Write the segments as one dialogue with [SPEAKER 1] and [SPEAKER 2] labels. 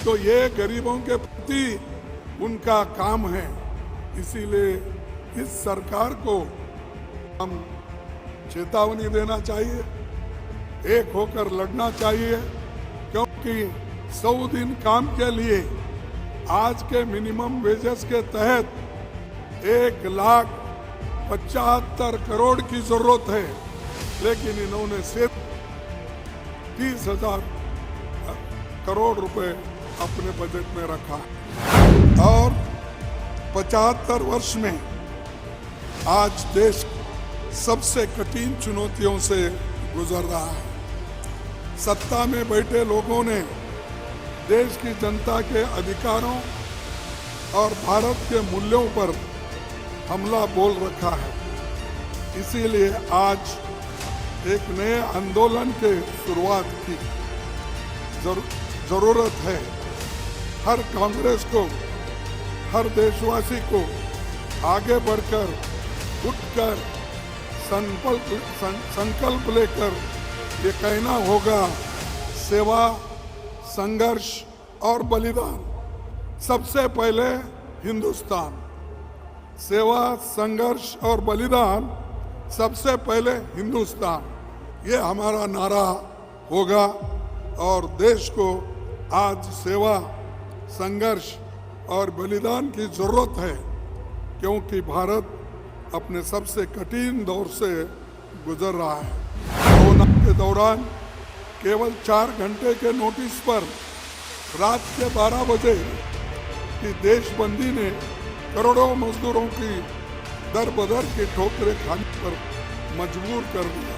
[SPEAKER 1] तो ये गरीबों के प्रति उनका काम है। इसीलिए इस सरकार को हम चेतावनी देना चाहिए, एक होकर लड़ना चाहिए, क्योंकि 100 दिन काम के लिए आज के मिनिमम वेजेस के तहत 1,75,00,000 करोड़ की जरूरत है, लेकिन इन्होंने सिर्फ 30,000 करोड़ रुपए अपने बजट में रखा और 75 वर्ष में आज देश सबसे कठिन चुनौतियों से गुजर रहा है। सत्ता में बैठे लोगों ने देश की जनता के अधिकारों और भारत के मूल्यों पर हमला बोल रखा है। इसीलिए आज एक नए आंदोलन के शुरुआत की जरूरत है। हर कांग्रेस को, हर देशवासी को आगे बढ़कर, उठकर संकल्प लेकर ये कहना होगा, सेवा, संघर्ष और बलिदान। सबसे पहले हिंदुस्तान, सेवा, संघर्ष और बलिदान, सबसे पहले हिंदुस्तान, ये हमारा नारा होगा। और देश को आज सेवा, संघर्ष और बलिदान की जरूरत है, क्योंकि भारत अपने सबसे कठिन दौर से गुजर रहा है। कोरोना के दौरान केवल 4 घंटे के नोटिस पर रात के 12 बजे की देशबंदी ने करोड़ों मजदूरों की दर बदर की ठोकरें खाने पर मजबूर कर दिया।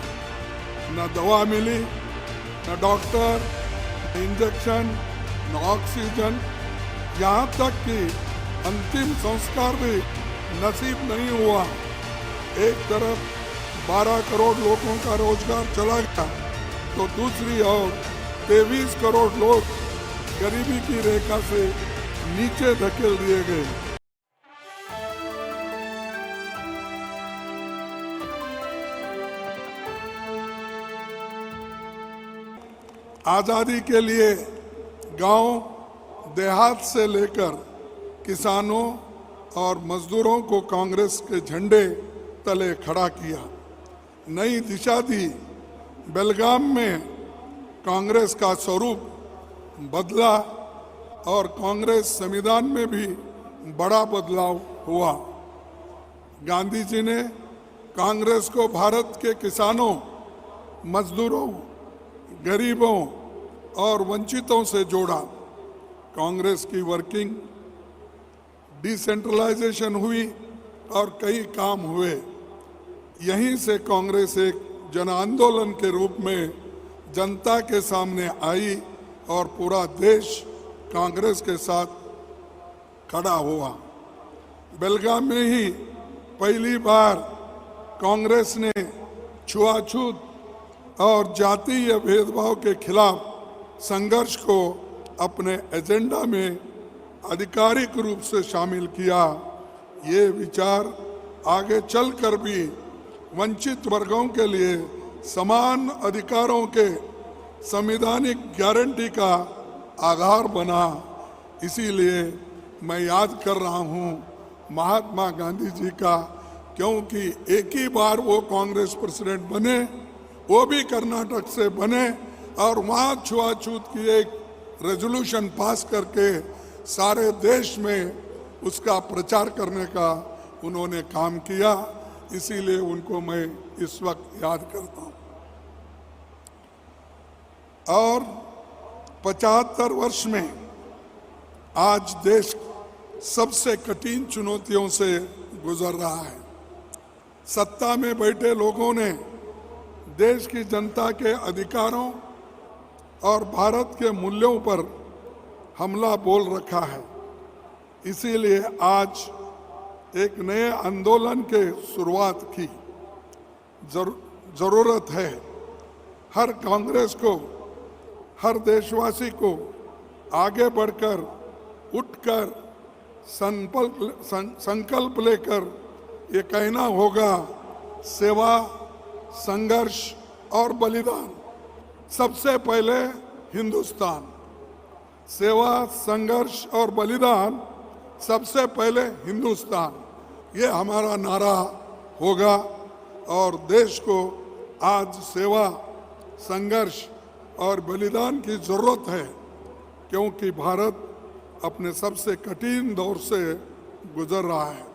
[SPEAKER 1] न दवा मिली, न डॉक्टर, न इंजेक्शन, न ऑक्सीजन, यहाँ तक कि अंतिम संस्कार भी नसीब नहीं हुआ। एक तरफ 12 करोड़ लोगों का रोजगार चला गया, तो दूसरी ओर 23 करोड़ लोग गरीबी की रेखा से नीचे धकेल दिए गए। आजादी के लिए गांव देहात से लेकर किसानों और मजदूरों को कांग्रेस के झंडे तले खड़ा किया, नई दिशा दी। बेलगाम में कांग्रेस का स्वरूप बदला और कांग्रेस संविधान में भी बड़ा बदलाव हुआ। गांधी जी ने कांग्रेस को भारत के किसानों, मजदूरों, गरीबों और वंचितों से जोड़ा। कांग्रेस की वर्किंग, डिसेंट्रलाइजेशन हुई और कई काम हुए। यहीं से कांग्रेस एक जन आंदोलन के रूप में जनता के सामने आई और पूरा देश कांग्रेस के साथ खड़ा हुआ। बेलगाम में ही पहली बार कांग्रेस ने छुआछूत और जातीय भेदभाव के खिलाफ संघर्ष को अपने एजेंडा में आधिकारिक रूप से शामिल किया। ये विचार आगे चलकर भी वंचित वर्गों के लिए समान अधिकारों के संवैधानिक गारंटी का आधार बना। इसीलिए मैं याद कर रहा हूँ महात्मा गांधी जी का, क्योंकि एक ही बार वो कांग्रेस प्रेसिडेंट बने, वो भी कर्नाटक से बने और वहाँ छुआछूत की एक रेजोल्यूशन पास करके सारे देश में उसका प्रचार करने का उन्होंने काम किया। इसीलिए उनको मैं इस वक्त याद करता हूँ। और 75 वर्ष में आज देश सबसे कठिन चुनौतियों से गुजर रहा है। सत्ता में बैठे लोगों ने देश की जनता के अधिकारों और भारत के मूल्यों पर हमला बोल रखा है। इसीलिए आज एक नए आंदोलन के शुरुआत की जरूरत है। हर कांग्रेस को, हर देशवासी को आगे बढ़कर, उठकर संकल्प लेकर ये कहना होगा, सेवा, संघर्ष और बलिदान। सबसे पहले हिंदुस्तान, सेवा, संघर्ष और बलिदान, सबसे पहले हिंदुस्तान, ये हमारा नारा होगा। और देश को आज सेवा, संघर्ष और बलिदान की जरूरत है, क्योंकि भारत अपने सबसे कठिन दौर से गुजर रहा है।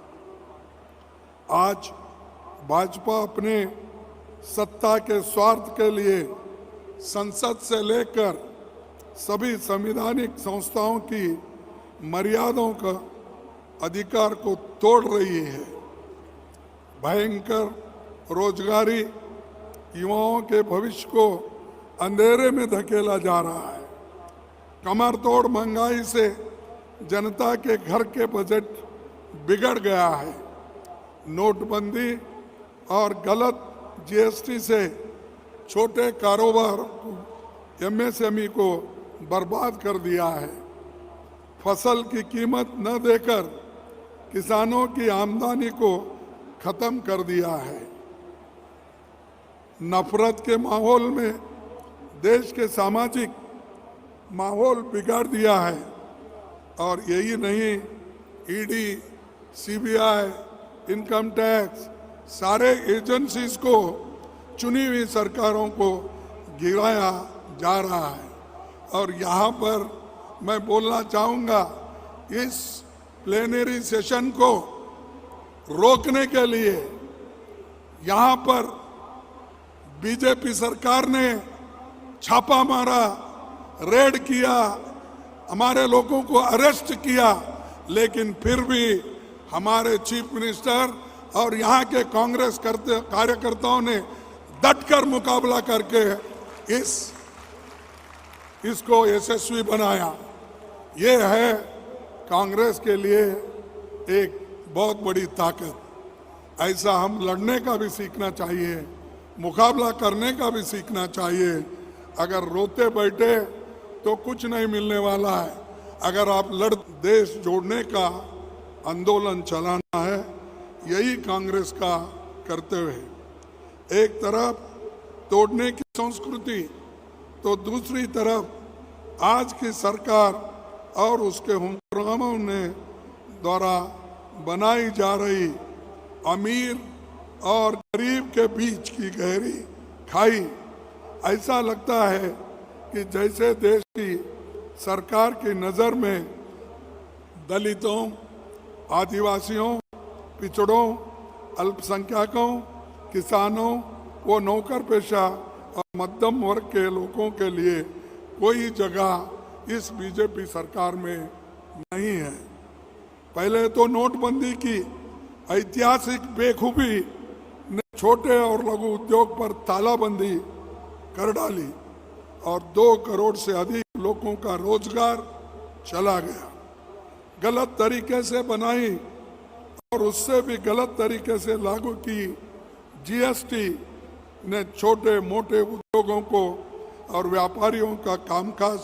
[SPEAKER 1] आज भाजपा अपने सत्ता के स्वार्थ के लिए संसद से लेकर सभी संवैधानिक संस्थाओं की मर्यादाओं का अधिकार को तोड़ रही है। भयंकर रोजगारी, युवाओं के भविष्य को अंधेरे में धकेला जा रहा है। कमर तोड़ महंगाई से जनता के घर के बजट बिगड़ गया है। नोटबंदी और गलत जीएसटी से छोटे कारोबार एमएसएमई को बर्बाद कर दिया है। फसल की कीमत न देकर किसानों की आमदनी को खत्म कर दिया है। नफरत के माहौल में देश के सामाजिक माहौल बिगाड़ दिया है। और यही नहीं, ईडी, सीबीआई, इनकम टैक्स, सारे एजेंसीज को चुनी हुई सरकारों को गिराया जा रहा है। और यहाँ पर मैं बोलना चाहूँगा, इस प्लेनरी सेशन को रोकने के लिए यहाँ पर बीजेपी सरकार ने छापा मारा, रेड किया, हमारे लोगों को अरेस्ट किया, लेकिन फिर भी हमारे चीफ मिनिस्टर और यहाँ के कांग्रेस कार्यकर्ताओं ने डटकर मुकाबला करके इसको यशस्वी बनाया। ये है कांग्रेस के लिए एक बहुत बड़ी ताकत। ऐसा हम लड़ने का भी सीखना चाहिए, मुकाबला करने का भी सीखना चाहिए। अगर रोते बैठे तो कुछ नहीं मिलने वाला है। अगर आप देश जोड़ने का आंदोलन चलाना है, यही कांग्रेस का कर्तव्य है। एक तरफ तोड़ने की संस्कृति, तो दूसरी तरफ आज की सरकार और उसके हुक्मरानों ने द्वारा बनाई जा रही अमीर और गरीब के बीच की गहरी खाई। ऐसा लगता है कि जैसे देश की सरकार की नज़र में दलितों, आदिवासियों, पिछड़ों, अल्पसंख्यकों, किसानों, वो नौकर पेशा और मध्यम वर्ग के लोगों के लिए कोई जगह इस बीजेपी सरकार में नहीं है। पहले तो नोटबंदी की ऐतिहासिक बेखूबी ने छोटे और लघु उद्योग पर तालाबंदी कर डाली और 2 करोड़ से अधिक लोगों का रोजगार चला गया। गलत तरीके से बनाई और उससे भी गलत तरीके से लागू की जीएसटी ने छोटे मोटे उद्योगों को और व्यापारियों का कामकाज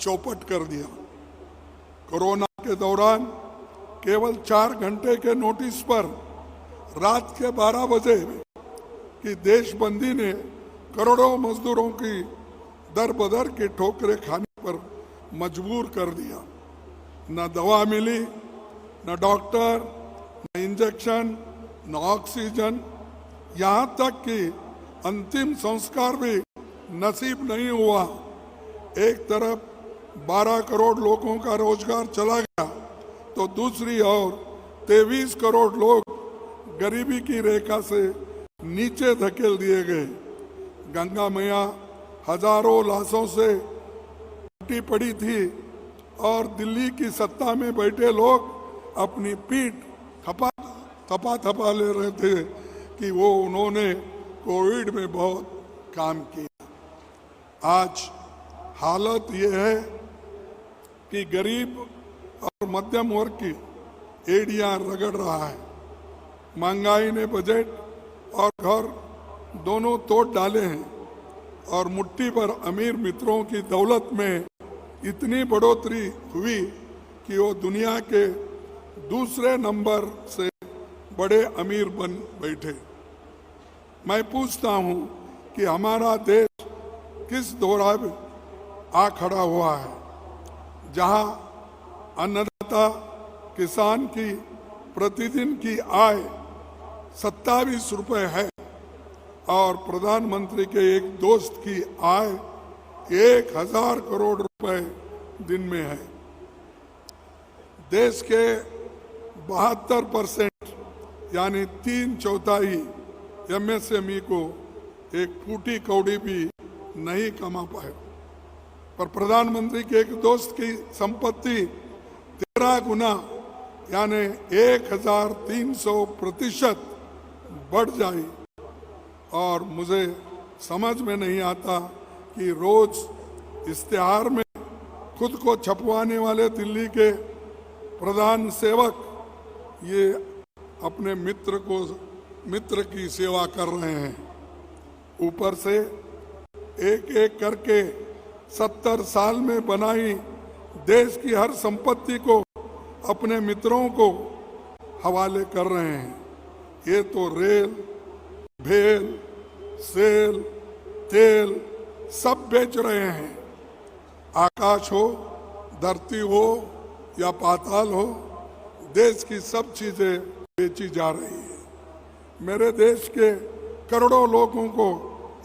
[SPEAKER 1] चौपट कर दिया। कोरोना के दौरान केवल 4 घंटे के नोटिस पर रात के 12 बजे की देशबंदी ने करोड़ों मजदूरों की दर बदर की ठोकरें खाने पर मजबूर कर दिया। न दवा मिली, न डॉक्टर, न इंजेक्शन, न ऑक्सीजन, यहाँ तक कि अंतिम संस्कार भी नसीब नहीं हुआ। एक तरफ 12 करोड़ लोगों का रोजगार चला गया, तो दूसरी ओर 23 करोड़ लोग गरीबी की रेखा से नीचे धकेल दिए गए। गंगा मैया हजारों लाशों से फटी पड़ी थी और दिल्ली की सत्ता में बैठे लोग अपनी पीठ थपा ले रहे थे कि वो उन्होंने कोविड में बहुत काम किया। आज हालत ये है कि गरीब और मध्यम वर्ग की एड़ियां रगड़ रहा है। महंगाई ने बजट और घर दोनों तोड़ डाले हैं और मुट्ठी भर अमीर मित्रों की दौलत में इतनी बढ़ोतरी हुई कि वो दुनिया के दूसरे नंबर से बड़े अमीर बन बैठे। मैं पूछता हूँ कि हमारा देश किस दौरान आ खड़ा हुआ है। जहां अन्नदाता किसान की प्रतिदिन की आय 27 रुपए है और प्रधानमंत्री के एक दोस्त की आय 1000 करोड़ रुपए दिन में है। देश के 72% यानी 3/4 MSME को एक फूटी कौड़ी भी नहीं कमा पाए, पर प्रधानमंत्री के एक दोस्त की संपत्ति 13 गुना यानी 1300% बढ़ जाए। और मुझे समझ में नहीं आता कि रोज इश्तिहार में खुद को छपवाने वाले दिल्ली के प्रधान सेवक ये अपने मित्र की सेवा कर रहे हैं। ऊपर से एक एक करके 70 साल में बनाई देश की हर संपत्ति को अपने मित्रों को हवाले कर रहे हैं। ये तो रेल, भेल, सेल, तेल सब बेच रहे हैं। आकाश हो, धरती हो या पाताल हो, देश की सब चीजें बेची जा रही है। मेरे देश के करोड़ों लोगों को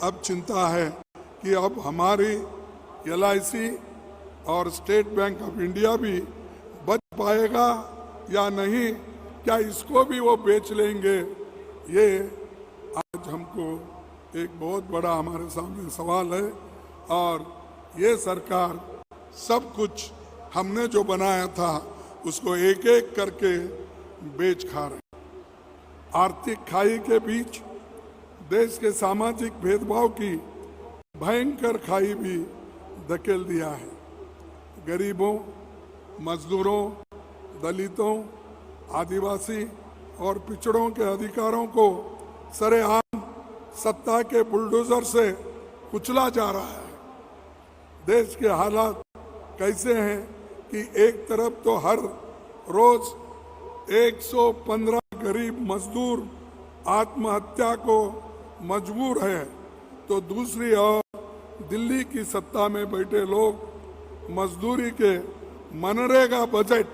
[SPEAKER 1] अब चिंता है कि अब हमारी LIC और स्टेट बैंक ऑफ इंडिया भी बच पाएगा या नहीं, क्या इसको भी वो बेच लेंगे। ये आज हमको एक बहुत बड़ा हमारे सामने सवाल है और ये सरकार सब कुछ हमने जो बनाया था उसको एक एक करके बेच खा रहे। आर्थिक खाई के बीच देश के सामाजिक भेदभाव की भयंकर खाई भी धकेल दिया है। गरीबों, मजदूरों, दलितों, आदिवासी और पिछड़ों के अधिकारों को सरेआम सत्ता के बुलडोजर से कुचला जा रहा है। देश के हालात कैसे हैं कि एक तरफ तो हर रोज 115 गरीब मजदूर आत्महत्या को मजबूर है, तो दूसरी ओर दिल्ली की सत्ता में बैठे लोग मजदूरी के मनरेगा बजट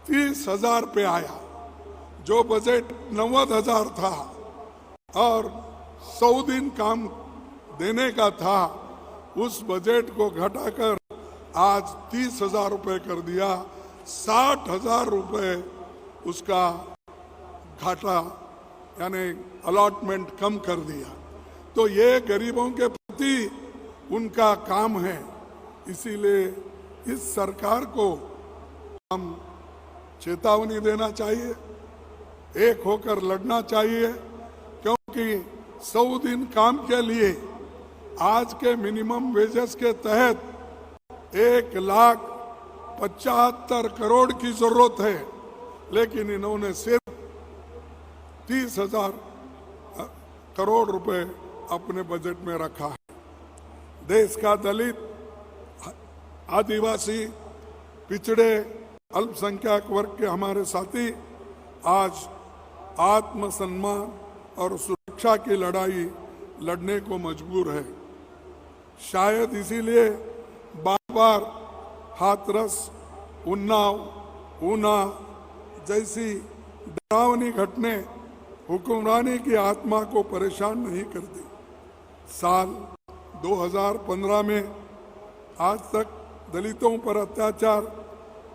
[SPEAKER 1] 30,000 पे आया, जो बजट 90,000 था और 100 दिन काम देने का था, उस बजट को घटाकर आज 30,000 रुपए कर दिया। 60,000 रुपए उसका घाटा यानी अलॉटमेंट कम कर दिया। तो ये गरीबों के प्रति उनका काम है। इसीलिए इस सरकार को हम चेतावनी देना चाहिए, एक होकर लड़ना चाहिए, क्योंकि 100 दिन काम के लिए आज के मिनिमम वेजेस के तहत 1,75,000 करोड़ की जरूरत है, लेकिन इन्होंने सिर्फ 30,000 करोड़ रुपए अपने बजट में रखा है। देश का दलित, आदिवासी, पिछड़े, अल्पसंख्यक वर्ग के हमारे साथी आज आत्मसम्मान और सुरक्षा की लड़ाई लड़ने को मजबूर है। शायद इसीलिए बार बार हाथरस, उन्नाव, ऊना जैसी डरावनी घटनाएं हुक्मरानी की आत्मा को परेशान नहीं करती। साल 2015 में आज तक दलितों पर अत्याचार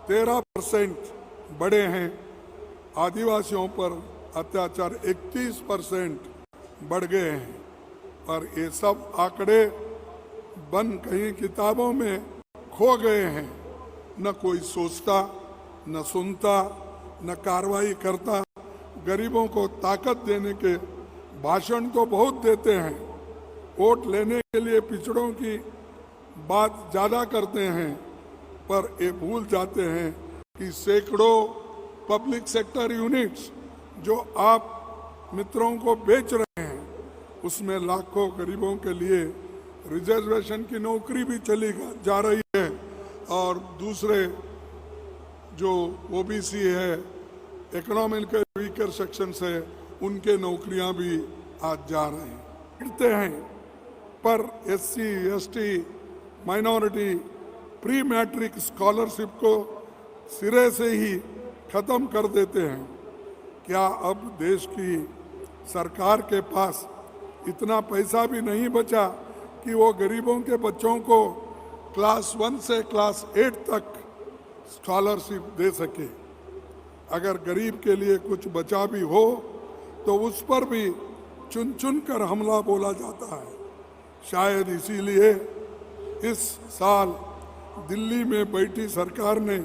[SPEAKER 1] 13% बढ़े हैं, आदिवासियों पर अत्याचार 31% बढ़ गए हैं। पर ये सब आंकड़े बंद कहीं किताबों में खो गए हैं। न कोई सोचता, न सुनता, न कार्रवाई करता। गरीबों को ताकत देने के भाषण तो बहुत देते हैं, वोट लेने के लिए पिछड़ों की बात ज्यादा करते हैं, पर ये भूल जाते हैं कि सैकड़ों पब्लिक सेक्टर यूनिट्स जो आप मित्रों को बेच रहे हैं, उसमें लाखों गरीबों के लिए रिजर्वेशन की नौकरी भी चली जा रही है और दूसरे जो ओबीसी है, इकोनॉमिकल वीकर सेक्शन से, उनके नौकरियां भी आज जा रहे हैं। गिरते हैं, पर SC, ST, minority pre matric scholarship को सिरे से ही खत्म कर देते हैं। क्या अब देश की सरकार के पास इतना पैसा भी नहीं बचा कि वो गरीबों के बच्चों को क्लास 1 से क्लास 8 तक स्कॉलरशिप दे सके? अगर गरीब के लिए कुछ बचा भी हो तो उस पर भी चुन चुन कर हमला बोला जाता है। शायद इसीलिए इस साल दिल्ली में बैठी सरकार ने